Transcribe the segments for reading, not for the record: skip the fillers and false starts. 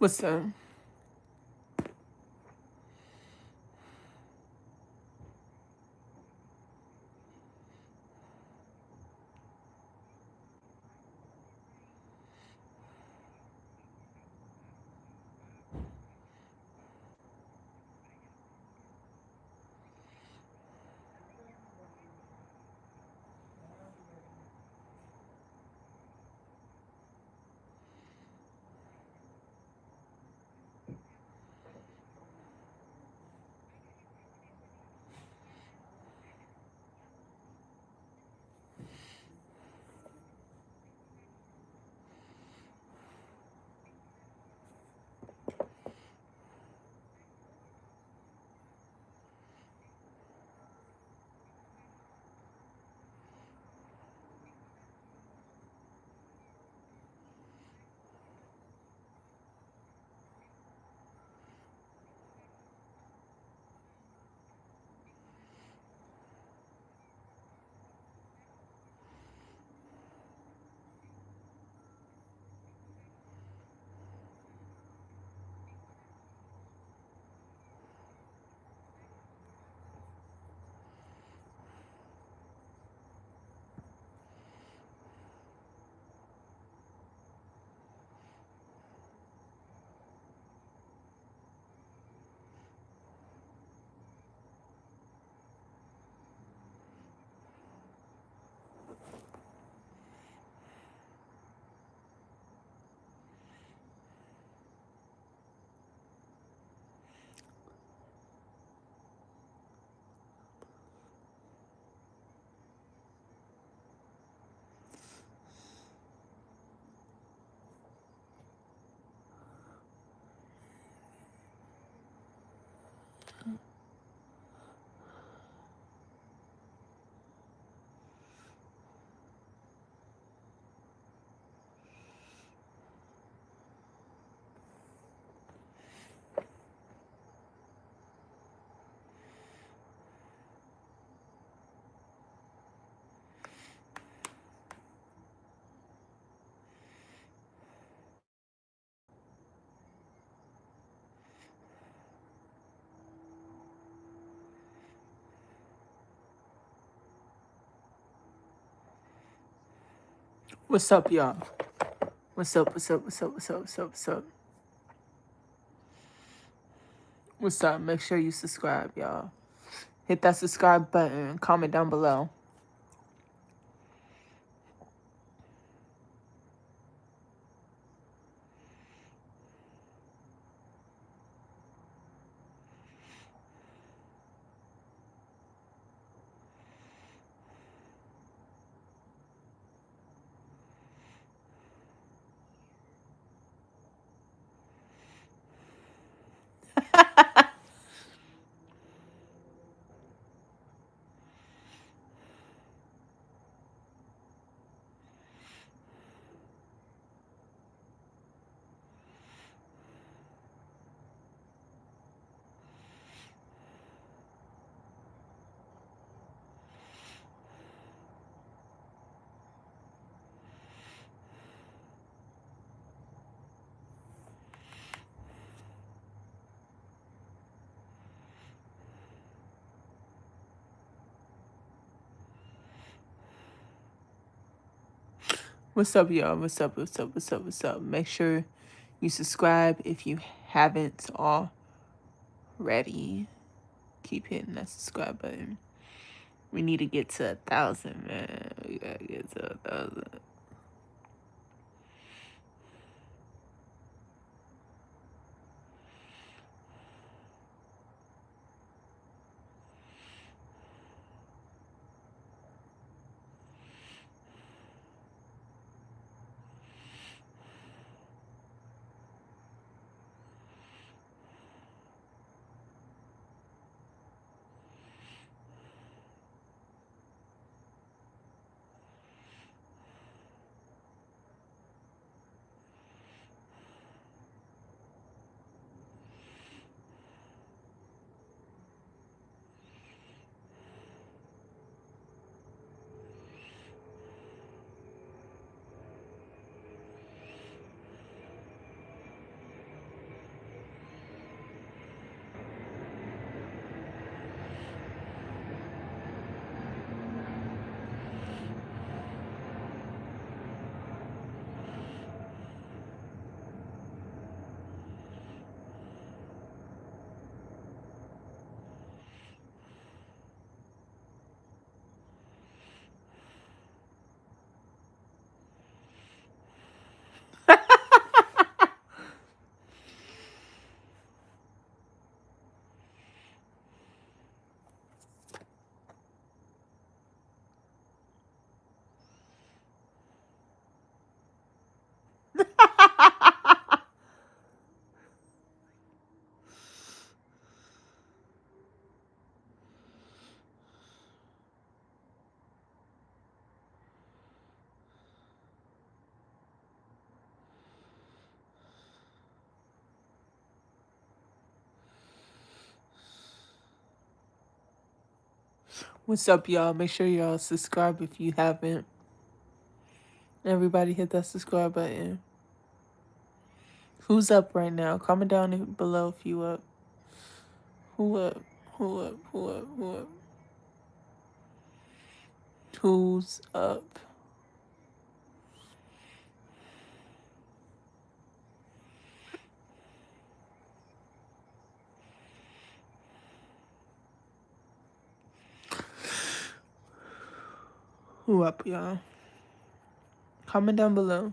What's up? What's up, y'all? What's up? What's up? What's up? What's up? What's up? What's up? What's up? Make sure you subscribe, y'all. Hit that subscribe button. Comment down below. What's up, y'all? What's up? What's up? What's up? What's up? Make sure you subscribe if you haven't already. Keep hitting that subscribe button. We need to get to 1,000, man. We gotta get to 1,000. What's up, y'all? Make sure y'all subscribe if you haven't. Everybody hit that subscribe button. Who's up right now? Comment down below if you up. Who up? Who up? Who up? Who up? Who's up? Who up, y'all? Comment down below.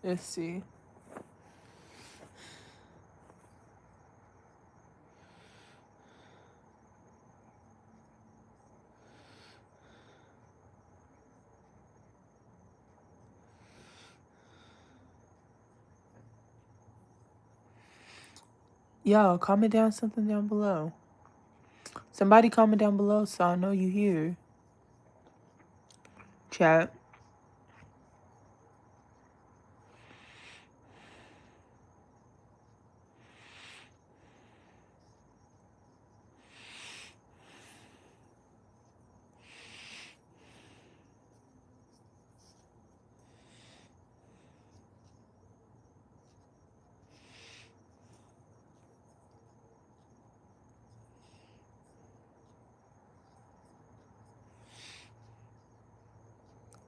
Let's see. Y'all, comment down something down below. Somebody comment down below so I know you here. Chat.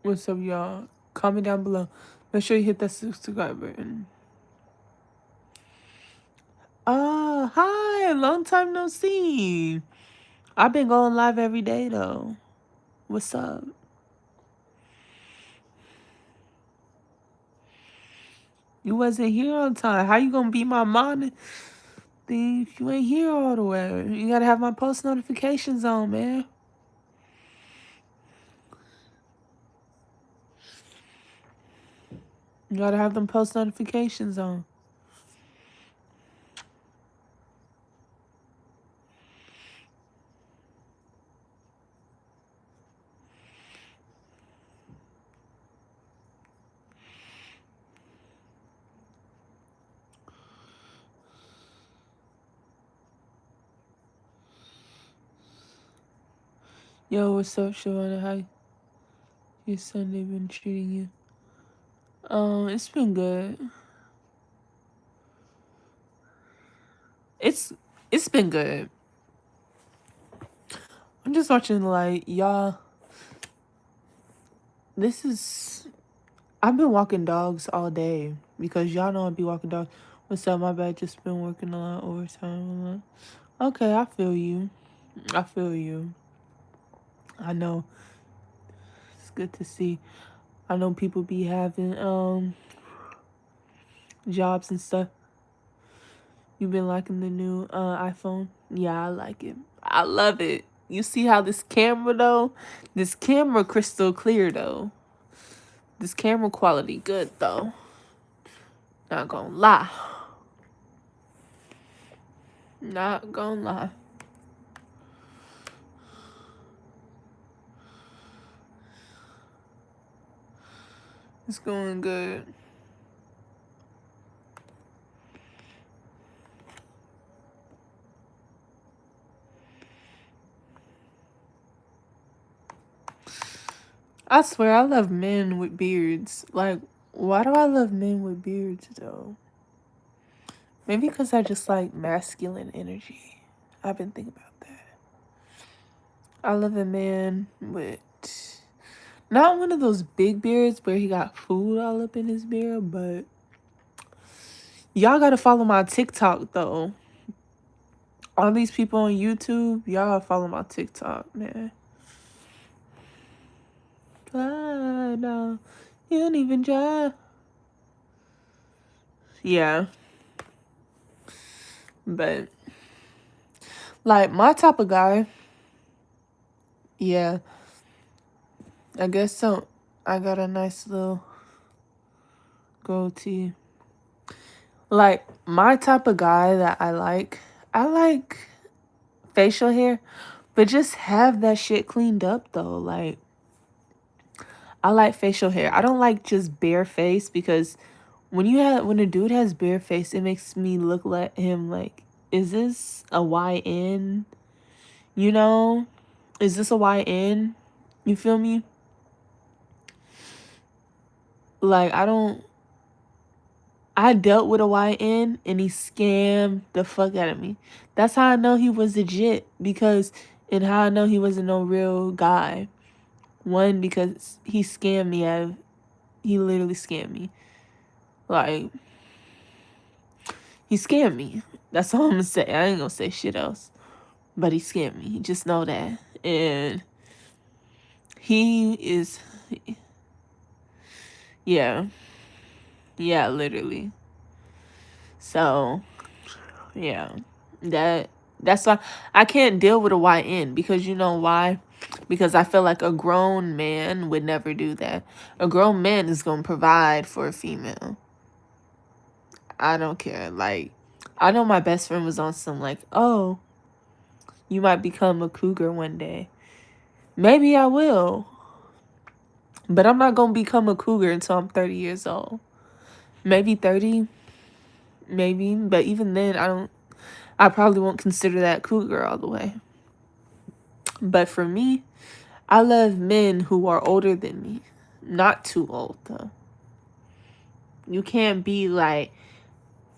What's up, y'all? Comment down below. Make sure you hit that subscribe button. Hi. Long time no see. I've been going live every day, though. What's up? You wasn't here on time. How you gonna be my mom thing if you ain't here all the way? You gotta have my post notifications on, man. You gotta have them post notifications on. Yo, what's up, Shavana? How your Sunday been treating you? It's been good. It's been good. I'm just watching like y'all. I've been walking dogs all day because y'all know I be walking dogs. What's up? My bad. Just been working a lot overtime. A lot. Okay, I feel you. I feel you. I know. It's good to see. I know people be having jobs and stuff. You been liking the new iPhone? Yeah, I like it. I love it. You see how this camera though? This camera crystal clear though. This camera quality good though. Not gonna lie. Not gonna lie. It's going good. I swear I love men with beards. Like, why do I love men with beards though? Maybe because I just like masculine energy. I've been thinking about that. I love a man with not one of those big beards where he got food all up in his beard, but y'all gotta follow my TikTok though. All these people on YouTube, y'all gotta follow my TikTok, man. No, you don't even try. Yeah. But like my type of guy, yeah. I guess so. I got a nice little goatee. Like my type of guy that I like facial hair, but just have that shit cleaned up though. Like I like facial hair. I don't like just bare face because when a dude has bare face, it makes me look like him like, is this a YN? You know? Is this a YN? You feel me? Like I dealt with a YN and he scammed the fuck out of me. That's how I know he was legit because and how I know he wasn't no real guy. One, because he literally scammed me. Like he scammed me. That's all I'm gonna say. I ain't gonna say shit else. But he scammed me. Just know that. And he is yeah. Yeah, literally. So yeah. That's why I can't deal with a YN because you know why? Because I feel like a grown man would never do that. A grown man is gonna provide for a female. I don't care. Like I know my best friend was on some like, oh, you might become a cougar one day. Maybe I will. But I'm not gonna become a cougar until I'm 30 years old. Maybe 30, maybe. But even then I probably won't consider that cougar all the way. But for me, I love men who are older than me. Not too old though. You can't be like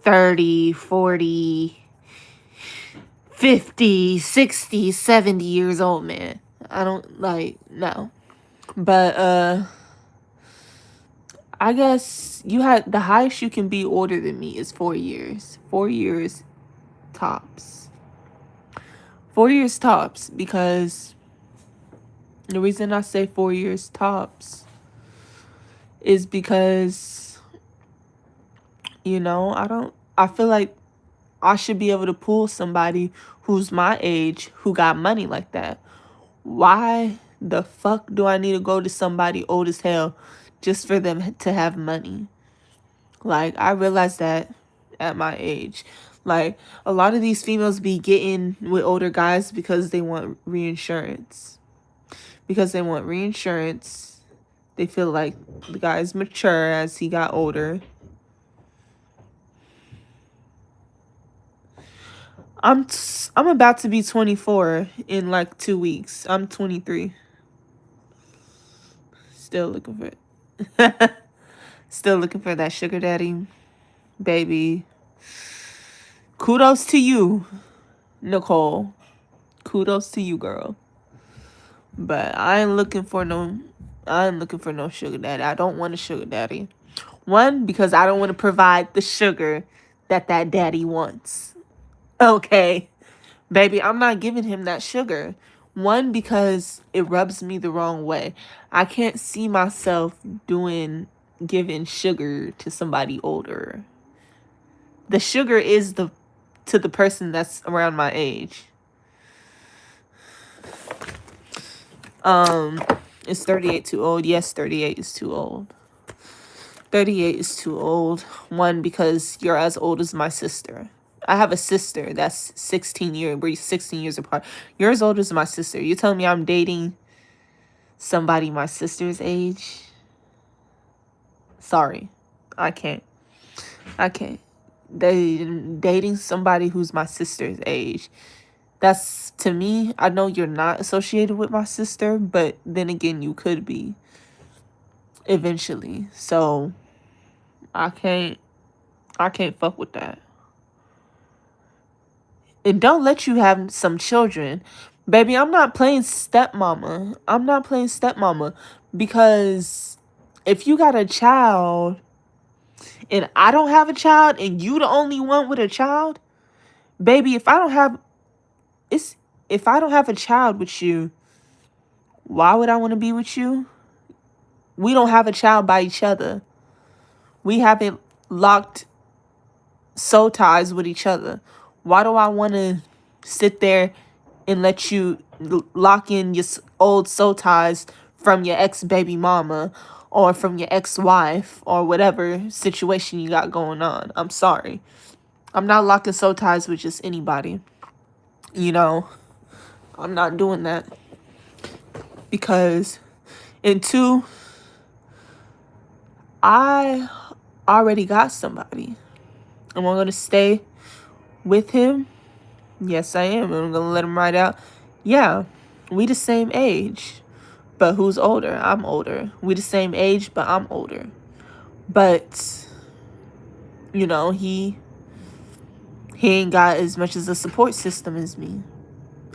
30, 40, 50, 60, 70 years old, man. I don't like no. But I guess the highest you can be older than me is 4 years. 4 years tops. 4 years tops because the reason I say 4 years tops is because I feel like I should be able to pull somebody who's my age who got money like that. Why the fuck do I need to go to somebody old as hell just for them to have money? Like, I realized that at my age. Like, a lot of these females be getting with older guys because they want reinsurance. Because they want reinsurance. They feel like the guy's mature as he got older. I'm about to be 24 in like 2 weeks. I'm 23. Still looking for it. Still looking for that sugar daddy, baby. Kudos to you, Nicole. Kudos to you, girl. But I ain't looking for no sugar daddy. I don't want a sugar daddy. One, because I don't want to provide the sugar that daddy wants. Okay. Baby, I'm not giving him that sugar. One, because it rubs me the wrong way. I can't see myself giving sugar to somebody older. The sugar is to the person that's around my age. Is 38 too old? Yes, 38 is too old. 38 is too old. One, because you're as old as my sister. I have a sister that's 16 years. We're 16 years apart. You're as old as my sister. You telling me I'm dating somebody my sister's age? Sorry. I can't. Dating somebody who's my sister's age. That's, to me, I know you're not associated with my sister, but then again, you could be eventually. So I can't fuck with that. It don't let you have some children. Baby, I'm not playing stepmama. Because if you got a child and I don't have a child and you the only one with a child, baby, if I don't have a child with you, why would I want to be with you? We don't have a child by each other. We haven't locked soul ties with each other. Why do I want to sit there and let you lock in your old soul ties from your ex-baby mama or from your ex-wife or whatever situation you got going on. I'm sorry. I'm not locking soul ties with just anybody. You know, I'm not doing that. Because, and two, I already got somebody. Am I going to stay with him? Yes, I am. I'm going to let him ride out. Yeah, we the same age. But who's older? I'm older. We the same age, but I'm older. But, you know, he ain't got as much as a support system as me.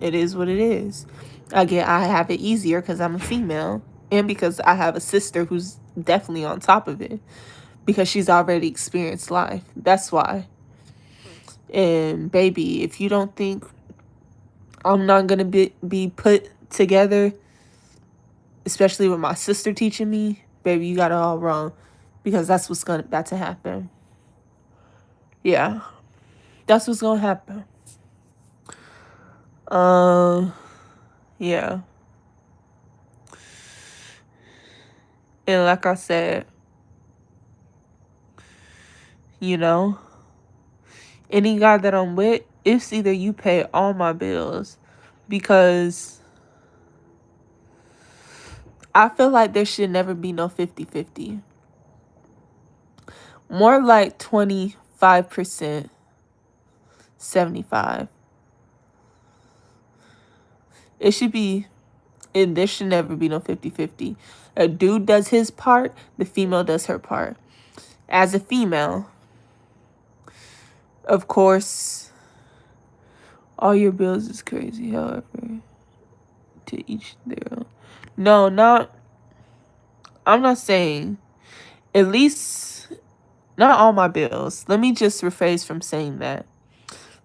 It is what it is. Again, I have it easier because I'm a female. And because I have a sister who's definitely on top of it. Because she's already experienced life. That's why. And baby, if you don't think I'm not going to be put together, especially with my sister teaching me, baby, you got it all wrong. Because that's what's about to happen. Yeah. That's what's going to happen. Yeah. And like I said, you know, any guy that I'm with, it's either you pay all my bills, because I feel like there should never be no 50-50. More like 25%, 75. It should be, and there should never be no 50-50. A dude does his part, the female does her part. As a female, of course, all your bills is crazy, however, to each their own. No, I'm not saying, at least, not all my bills. Let me just rephrase from saying that.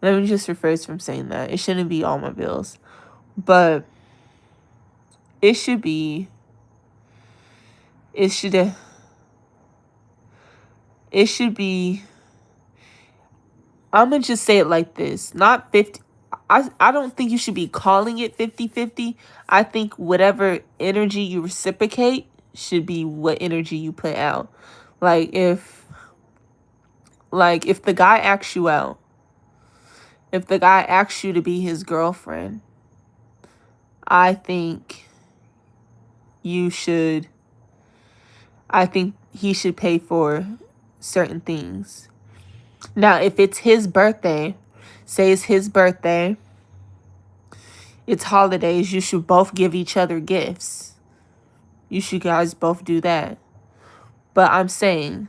It shouldn't be all my bills. But it should be, I'm going to just say it like this. Not 50. I don't think you should be calling it 50-50. I think whatever energy you reciprocate should be what energy you put out. Like if the guy asks you out, if the guy asks you to be his girlfriend, I think he should pay for certain things. Now, if it's his birthday, say it's his birthday, it's holidays, you should both give each other gifts. You should guys both do that. But I'm saying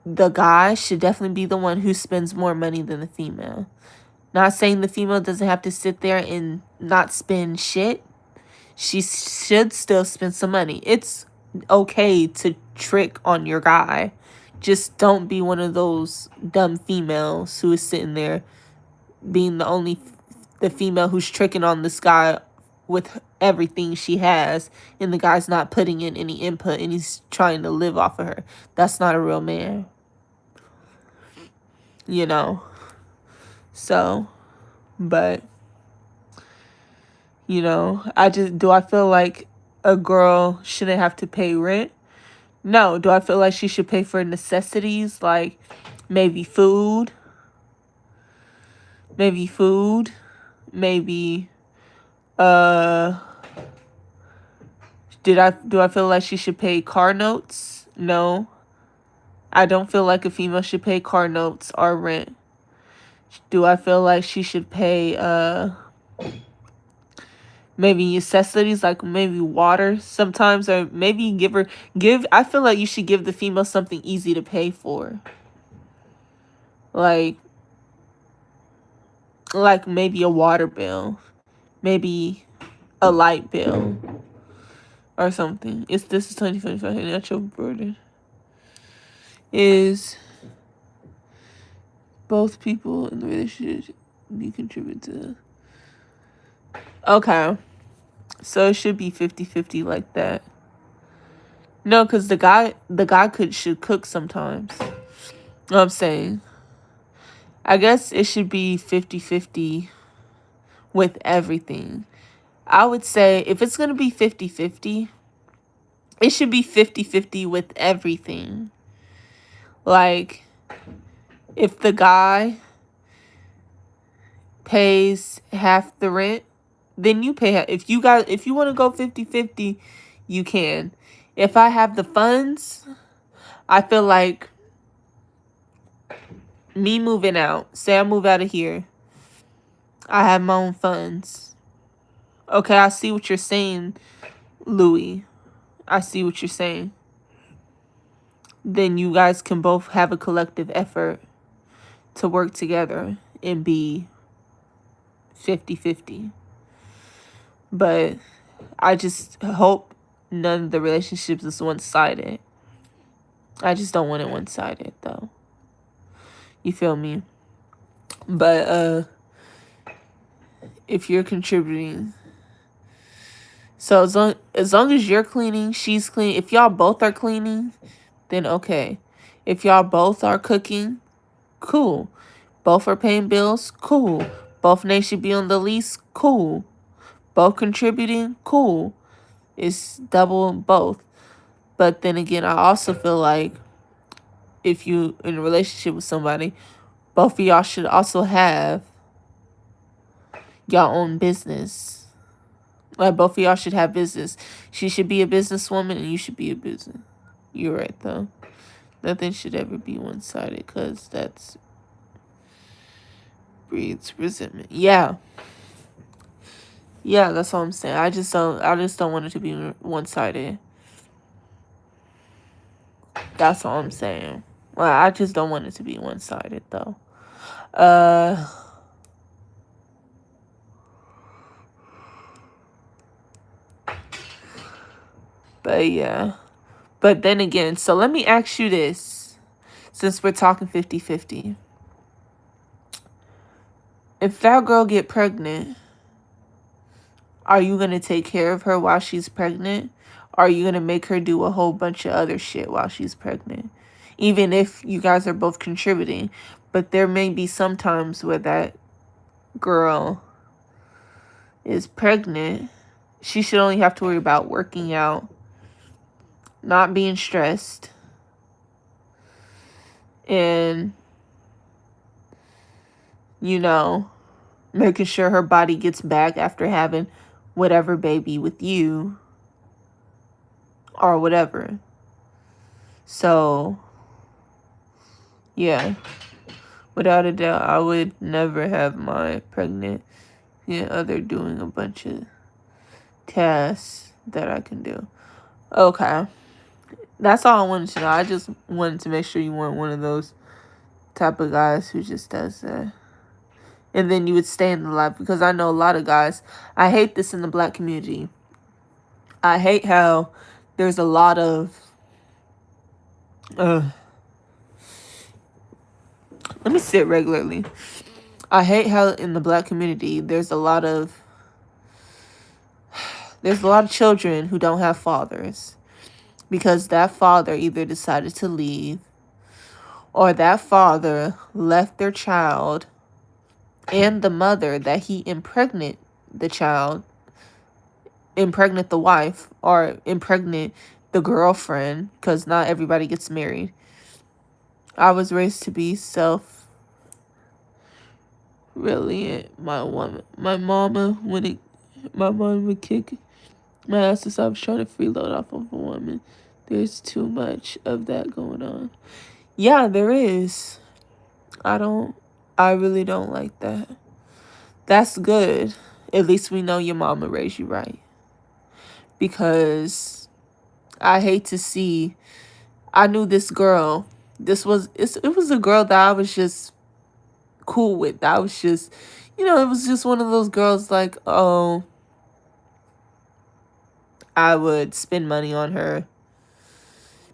the guy should definitely be the one who spends more money than the female. Not saying the female doesn't have to sit there and not spend shit. She should still spend some money. It's okay to trick on your guy. Just don't be one of those dumb females who is sitting there being the female who's tricking on this guy with everything she has, and the guy's not putting in any input and he's trying to live off of her. That's not a real man. You know? So, but, you know, do I feel like a girl shouldn't have to pay rent? No. Do I feel like she should pay for necessities, like maybe food? Maybe, do I feel like she should pay car notes? No. I don't feel like a female should pay car notes or rent. Do I feel like she should pay, maybe necessities, like maybe water sometimes, or maybe I feel like you should give the female something easy to pay for. Like maybe a water bill, maybe a light bill or something. This is 2025 natural burden. Is both people in the relationship be contribute to. Okay. So it should be 50-50 like that. No, because the guy should cook sometimes. What I'm saying, I guess it should be 50-50 with everything. I would say if it's going to be 50-50, It should be 50-50 with everything. Like, if the guy pays half the rent, then you pay. If you want to go 50-50, you can. If I have the funds, I feel like me moving out. Say I move out of here. I have my own funds. Okay, I see what you're saying, Louis. I see what you're saying. Then you guys can both have a collective effort to work together and be 50-50. But I just hope none of the relationships is one-sided. I just don't want it one-sided, though. You feel me? But if you're contributing, so as long as you're cleaning, she's cleaning. If y'all both are cleaning, then okay. If y'all both are cooking, cool. Both are paying bills, cool. Both names should be on the lease, cool. Both contributing, cool. It's double both. But then again, I also feel like if you in a relationship with somebody, both of y'all should also have y'all own business. Like, both of y'all should have business. She should be a businesswoman and you should be a business. You're right, though. Nothing should ever be one-sided, because that's breeds resentment. Yeah, that's all I'm saying. I just don't want it to be one-sided. That's all I'm saying. Well, I just don't want it to be one-sided, though. But yeah. But then again, so let me ask you this, since we're talking 50-50. If that girl get pregnant, are you going to take care of her while she's pregnant? Or are you going to make her do a whole bunch of other shit while she's pregnant? Even if you guys are both contributing. But there may be some times where that girl is pregnant. She should only have to worry about working out, not being stressed, and, making sure her body gets back after having whatever baby with you or whatever. So, yeah, without a doubt, I would never have my pregnant other doing a bunch of tasks that I can do. Okay. That's all I wanted to know. I just wanted to make sure you weren't one of those type of guys who just does that. And then you would stay in the life, because I know a lot of guys. I hate this in the black community. I hate how there's a lot of let me say it regularly. I hate how in the black community there's a lot of children who don't have fathers, because that father either decided to leave, or that father left their child and the mother that he impregnate the child, impregnate the wife, or impregnate the girlfriend, because not everybody gets married. I was raised to be self-reliant. My mama would kick my ass if I was trying to freeload off of a woman. There's too much of that going on. Yeah, there is. I really don't like that. That's good. At least we know your mama raised you right. Because I hate to see. I knew this girl. It was a girl that I was just cool with. I was just, it was just one of those girls like, oh, I would spend money on her.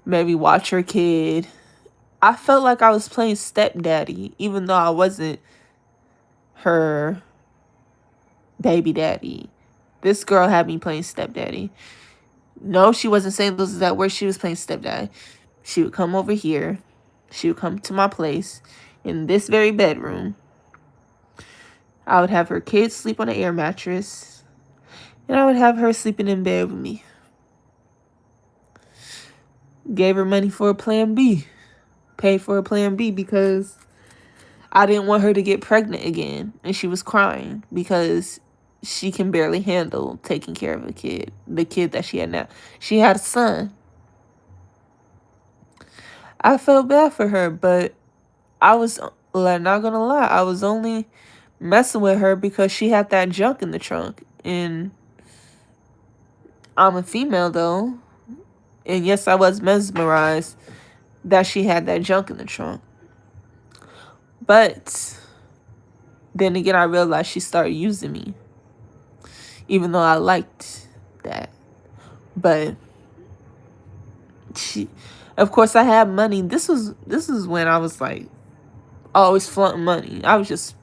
Maybe watch her kid. I felt like I was playing stepdaddy, even though I wasn't her baby daddy. This girl had me playing stepdaddy. No, she wasn't saying those exact words. She was playing stepdaddy. She would come over here. She would come to my place in this very bedroom. I would have her kids sleep on an air mattress. And I would have her sleeping in bed with me. Gave her money for a plan B. Paid for a plan B because I didn't want her to get pregnant again. And she was crying because she can barely handle taking care of a kid. The kid that she had now. She had a son. I felt bad for her, but I was, like, not gonna lie, I was only messing with her because she had that junk in the trunk. And I'm a female, though. And yes, I was mesmerized that she had that junk in the trunk. But then again, I realized she started using me. Even though I liked that. But she, of course, I had money. This is when I was like always flaunting money. I was just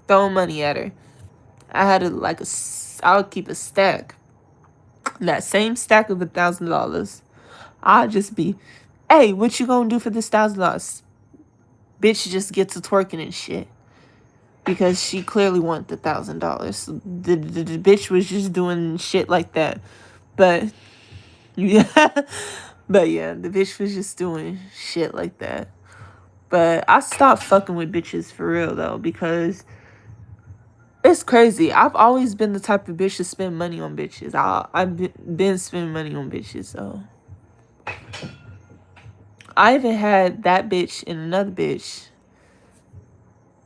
throwing money at her. I had I would keep a stack. That same stack of $1,000. I'd just be, hey, what you gonna do for this $1,000? Bitch just gets to twerking and shit. Because she clearly wanted the $1,000. The bitch was just doing shit like that. But yeah. But yeah, the bitch was just doing shit like that. But I stopped fucking with bitches for real though, because it's crazy. I've always been the type of bitch to spend money on bitches. I've been spending money on bitches, so. I even had that bitch and another bitch.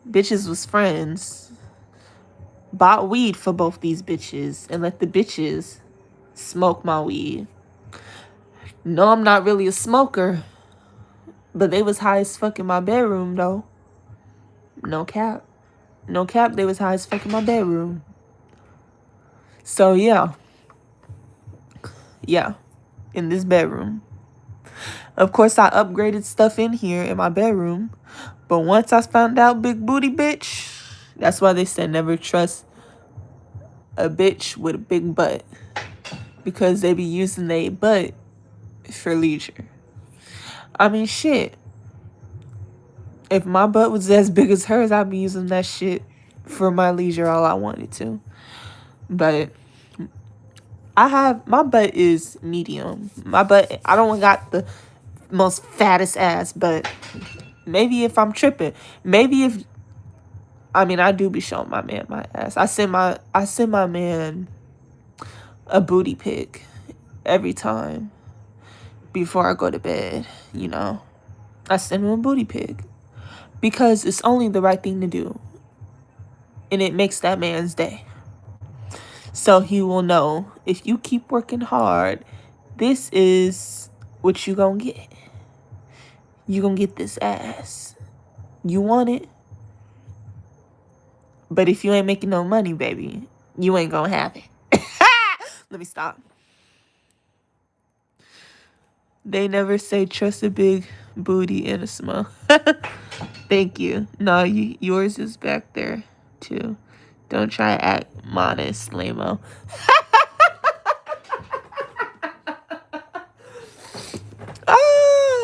Bitches was friends. Bought weed for both these bitches and let the bitches smoke my weed. No, I'm not really a smoker. But they was high as fuck in my bedroom, though. No cap. No cap, they was high as fuck in my bedroom. So, yeah. Yeah. In this bedroom. Of course, I upgraded stuff in here in my bedroom. But once I found out big booty bitch, that's why they said never trust a bitch with a big butt. Because they be using their butt for leisure. I mean, shit. If my butt was as big as hers, I'd be using that shit for my leisure all I wanted to. But my butt is medium. My butt, I don't got the most fattest ass, but maybe if I'm tripping, I do be showing my man my ass. I send my man a booty pic every time before I go to bed, you know. I send him a booty pic because it's only the right thing to do. And it makes that man's day. So he will know, if you keep working hard, this is what you gonna get. You gonna get this ass. You want it? But if you ain't making no money, baby, you ain't gonna have it. Let me stop. They never say trust a big booty and a small. Thank you. No, yours is back there, too. Don't try to act modest, lame-o.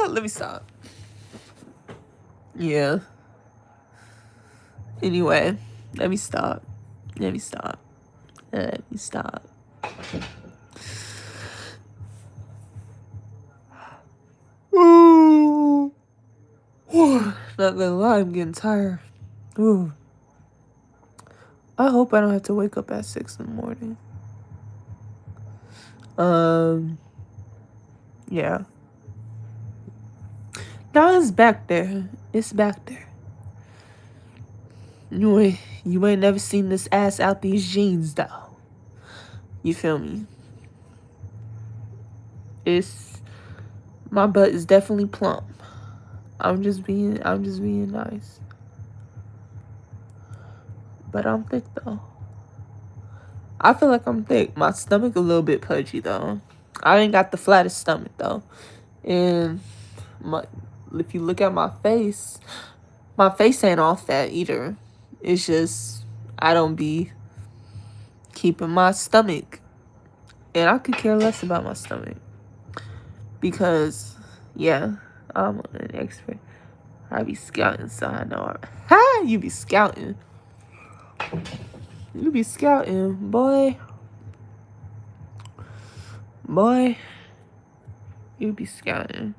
Let me stop. Yeah. Anyway, let me stop. Ooh. Not gonna lie, I'm getting tired. Ooh. I hope I don't have to wake up at 6 in the morning. Yeah. No, it's back there. It's back there. You ain't never seen this ass out these jeans, though. You feel me? My butt is definitely plump. I'm just being nice. But I'm thick, though. I feel like I'm thick. My stomach a little bit pudgy, though. I ain't got the flattest stomach, though. And if you look at my face ain't all fat either. It's just I don't be keeping my stomach. And I could care less about my stomach. Because, yeah, I'm an expert. I be scouting, so I know. Ha! You be scouting. You be scouting, boy. Boy. You be scouting.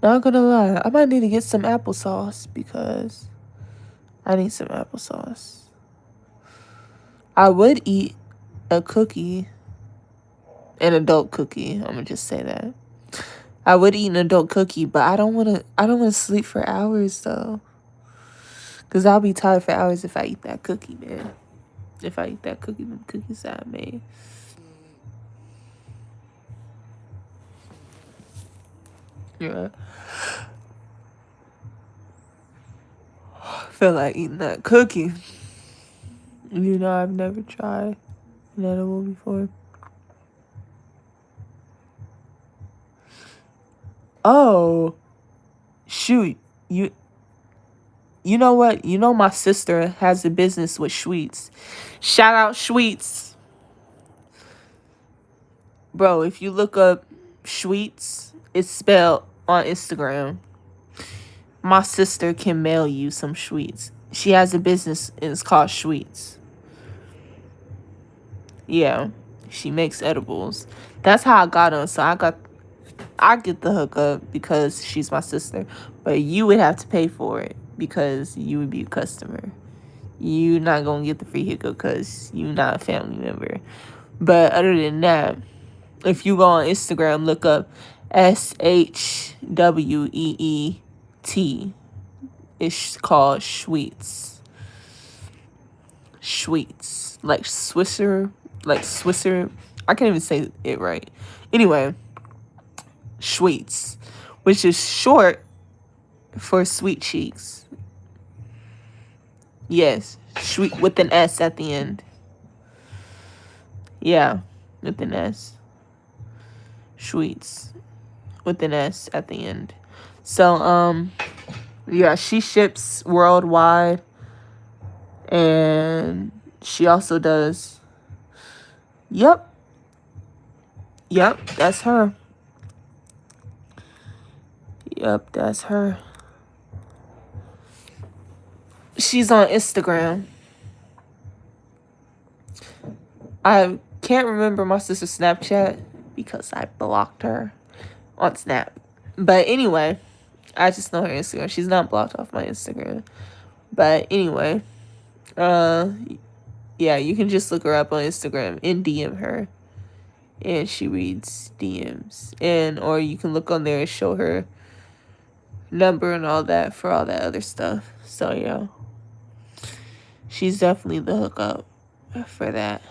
Not gonna lie, I might need to get some applesauce because I need some applesauce. I would eat a cookie, an adult cookie. I'm gonna just say that. I would eat an adult cookie, but I don't wanna sleep for hours though. Cause I'll be tired for hours if I eat that cookie, man. If I eat that cookie, them cookies that I made. Yeah. I feel like eating that cookie. You know, I've never tried an edible before. Oh, shoot. You know what? You know my sister has a business with Schweetz. Shout out Schweetz. Bro, if you look up Schweetz, it's spelled on Instagram. My sister can mail you some Schweetz. She has a business and it's called Schweetz. Yeah, she makes edibles. That's how I got on. So I get the hookup because she's my sister, but you would have to pay for it because you would be a customer. You not gonna get the free hookup because you not a family member. But other than that, if you go on Instagram, look up SHWEET. It's called Schweetz. Schweetz. Like Swisser. I can't even say it right. Anyway, Schweetz, which is short for sweet cheeks. Yes, sweet with an S at the end. Yeah, with an S. Schweetz with an S at the end. So, yeah, she ships worldwide, and she also does. Yep, that's her. Yep, that's her. She's on Instagram. I can't remember my sister's Snapchat because I blocked her on Snap. But anyway, I just know her Instagram. She's not blocked off my Instagram. But anyway, yeah, you can just look her up on Instagram and DM her. And she reads DMs. Or you can look on there and show her number and all that for all that other stuff. So yeah. She's definitely the hookup for that.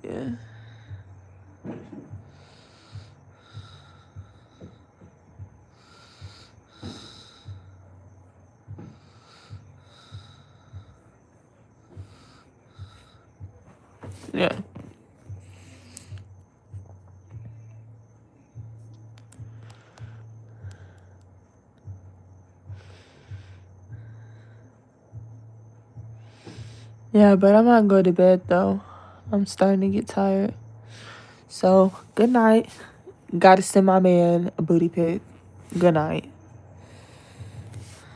Yeah. Yeah. Yeah, but I'm not going to bed though. I'm starting to get tired. So, good night. Gotta send my man a booty pic. Good night.